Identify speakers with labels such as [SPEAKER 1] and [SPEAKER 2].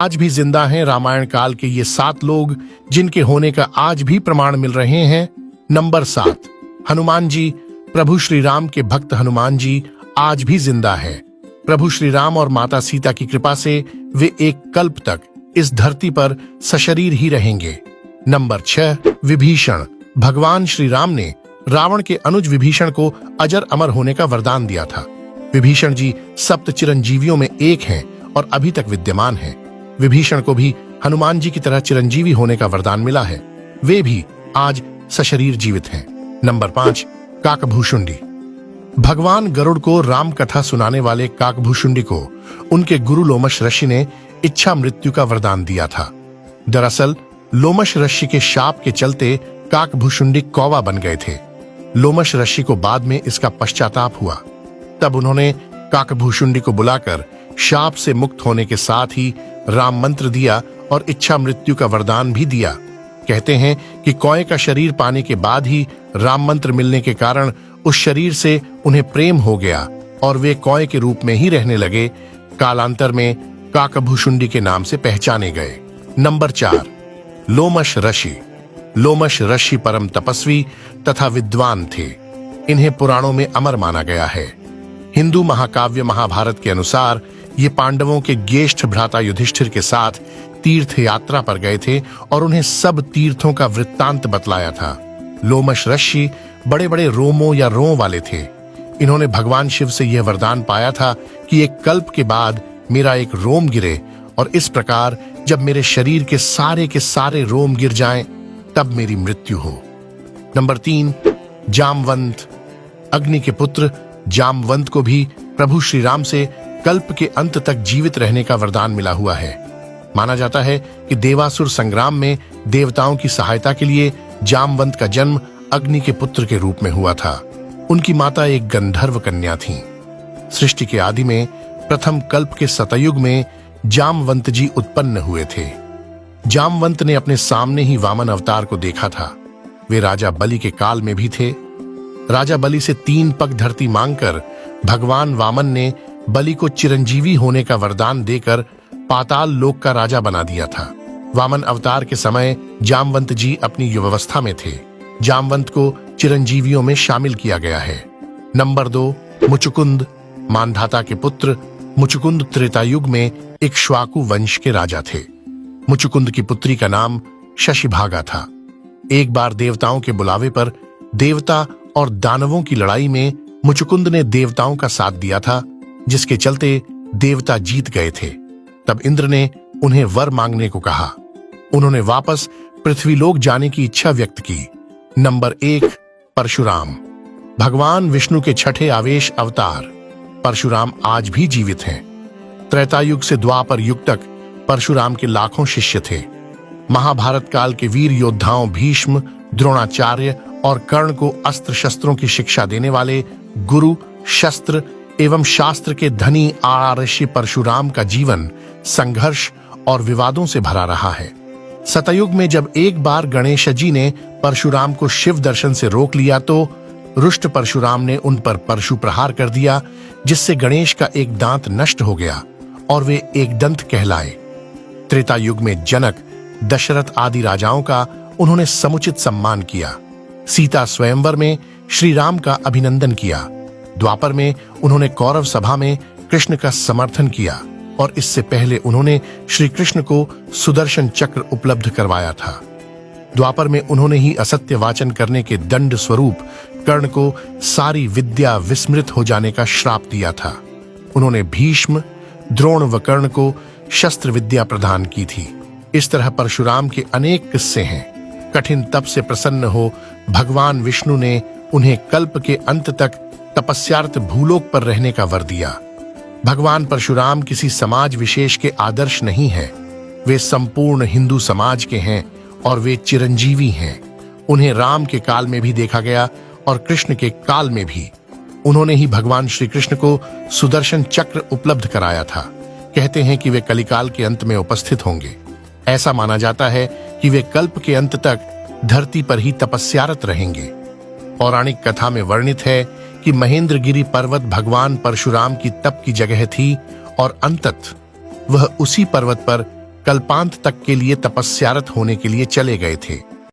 [SPEAKER 1] आज भी जिंदा हैं रामायण काल के ये 7 लोग जिनके होने का आज भी प्रमाण मिल रहे हैं। नंबर 7, हनुमान जी। प्रभु श्री राम के भक्त हनुमान जी आज भी जिंदा है। प्रभु श्री राम और माता सीता की कृपा से वे एक कल्प तक इस धरती पर सशरीर ही रहेंगे। नंबर 6, विभीषण। भगवान श्री राम ने रावण के अनुज विभीषण को अजर अमर होने का वरदान दिया था। विभीषण जी सप्त चिरंजीवियों में एक हैं और अभी तक विद्यमान हैं। विभीषण को भी हनुमान जी की तरह चिरंजीवी होने का वरदान मिला है। वे भी आज सशरीर जीवित हैं। नंबर 5, काकभूषुंडी। भगवान गरुड़ को राम कथा सुनाने वाले काकभूषुंडी को उनके गुरु लोमश ऋषि ने इच्छा मृत्यु का वरदान दिया था। दरअसल लोमश ऋषि के शाप के चलते काकभूषुंडी कौवा बन गए थे। लोमश ऋषि को बाद में इसका पश्चाताप हुआ। तब उन्होंने काकभूषुंडी को बुलाकर शाप से मुक्त होने के साथ ही राम मंत्र दिया और इच्छा मृत्यु का वरदान भी दिया। कहते हैं कि कौए का शरीर पाने के बाद ही राम मंत्र मिलने के कारण उस शरीर से उन्हें प्रेम हो गया और वे कौए के रूप में ही रहने लगे। कालांतर में काकभूषुंडी के नाम से पहचाने गए। नंबर 4, लोमश ऋषि। लोमश ऋषि परम तपस्वी तथा विद्वान थे। इन्हें पुराणों में अमर माना गया है। हिंदू महाकाव्य महाभारत के अनुसार ये पांडवों के ज्येष्ठ भ्राता युधिष्ठिर के साथ तीर्थ यात्रा पर गए थे और उन्हें सब तीर्थों का वृत्तांत बतलाया था। लोमश ऋषि बड़े बड़े रोमों या रों वाले थे। इन्होंने भगवान शिव से यह वरदान पाया था कि एक कल्प के बाद मेरा एक रोम गिरे और इस प्रकार जब मेरे शरीर के सारे रोम गिर जाएं, तब मेरी मृत्यु हो। नंबर 3, जामवंत। अग्नि के पुत्र जामवंत को भी प्रभु श्री राम से कल्प के अंत तक जीवित रहने का वरदान मिला हुआ है। माना जाता है कि देवासुर संग्राम में देवताओं की सहायता के लिए जामवंत का जन्म अग्नि के पुत्र के रूप में हुआ था। उनकी माता एक गंधर्व कन्या थी। सृष्टि के आदि में प्रथम कल्प के सतयुग में जामवंत जी उत्पन्न हुए थे। जामवंत ने अपने सामने ही वामन अवतार को देखा था। वे राजा बलि के काल में भी थे। राजा बलि से 3 पग धरती मांगकर भगवान वामन ने बलि को चिरंजीवी होने का वरदान देकर पाताल लोक का राजा बना दिया था। वामन अवतार के समय जामवंत जी अपनी युवावस्था में थे। जामवंत को चिरंजीवियों में शामिल किया गया है। नंबर 2, मुचुकुंद। मानधाता के पुत्र मुचुकुंद त्रेतायुग में इक्ष्वाकु वंश के राजा थे। मुचुकुंद की पुत्री का नाम शशिभागा था। एक बार देवताओं के बुलावे पर देवता और दानवों की लड़ाई में मुचुकुंद ने देवताओं का साथ दिया था, जिसके चलते देवता जीत गए थे। तब इंद्र ने उन्हें वर मांगने को कहा। उन्होंने वापस पृथ्वीलोक जाने की इच्छा व्यक्त की। नंबर 1, परशुराम। भगवान विष्णु के छठे आवेश अवतार परशुराम आज भी जीवित हैं। त्रेतायुग से द्वापर युग तक परशुराम के लाखों शिष्य थे। महाभारत काल के वीर योद्धाओं भीष्म, द्रोणाचार्य और कर्ण को अस्त्र शस्त्रों की शिक्षा देने वाले गुरु, शस्त्र एवं शास्त्र के धनी ऋषि परशुराम का जीवन संघर्ष और विवादों से भरा रहा है। सतयुग में जब एक बार गणेश जी ने परशुराम को शिव दर्शन से रोक लिया तो रुष्ट परशुराम ने उन पर परशु प्रहार कर दिया, जिससे गणेश का एक दांत नष्ट हो गया और वे एक दंत कहलाए। त्रेता युग में जनक, दशरथ आदि राजाओं का उन्होंने समुचित सम्मान किया। सीता स्वयंवर में श्री राम का अभिनंदन किया। द्वापर में उन्होंने कौरव सभा में कृष्ण का समर्थन किया और इससे पहले उन्होंने श्री कृष्ण को सुदर्शन चक्र उपलब्ध करवाया था। द्वापर में उन्होंने ही असत्य वाचन करने के दंड स्वरूप कर्ण को सारी विद्या विस्मृत हो जाने का श्राप दिया था। उन्होंने भीष्म, द्रोण व कर्ण को शस्त्र विद्या प्रदान की थी। इस तरह परशुराम के अनेक किस्से हैं। कठिन तप से प्रसन्न हो भगवान विष्णु ने उन्हें कल्प के अंत तक तपस्यार्थ भूलोक पर रहने का वर दिया। भगवान परशुराम किसी समाज विशेष के आदर्श नहीं है। वे संपूर्ण हिंदू समाज के हैं और वे चिरंजीवी हैं। उन्हें राम के काल में भी देखा गया और कृष्ण के काल में भी। उन्होंने ही भगवान श्री कृष्ण को सुदर्शन चक्र उपलब्ध कराया था। कहते हैं कि वे कलिकाल के अंत में उपस्थित होंगे। ऐसा माना जाता है कि वे कल्प के अंत तक धरती पर ही तपस्यारत रहेंगे। पौराणिक कथा में वर्णित है कि महेंद्रगिरी पर्वत भगवान परशुराम की तप की जगह थी और अंततः वह उसी पर्वत पर कल्पांत तक के लिए तपस्यारत होने के लिए चले गए थे।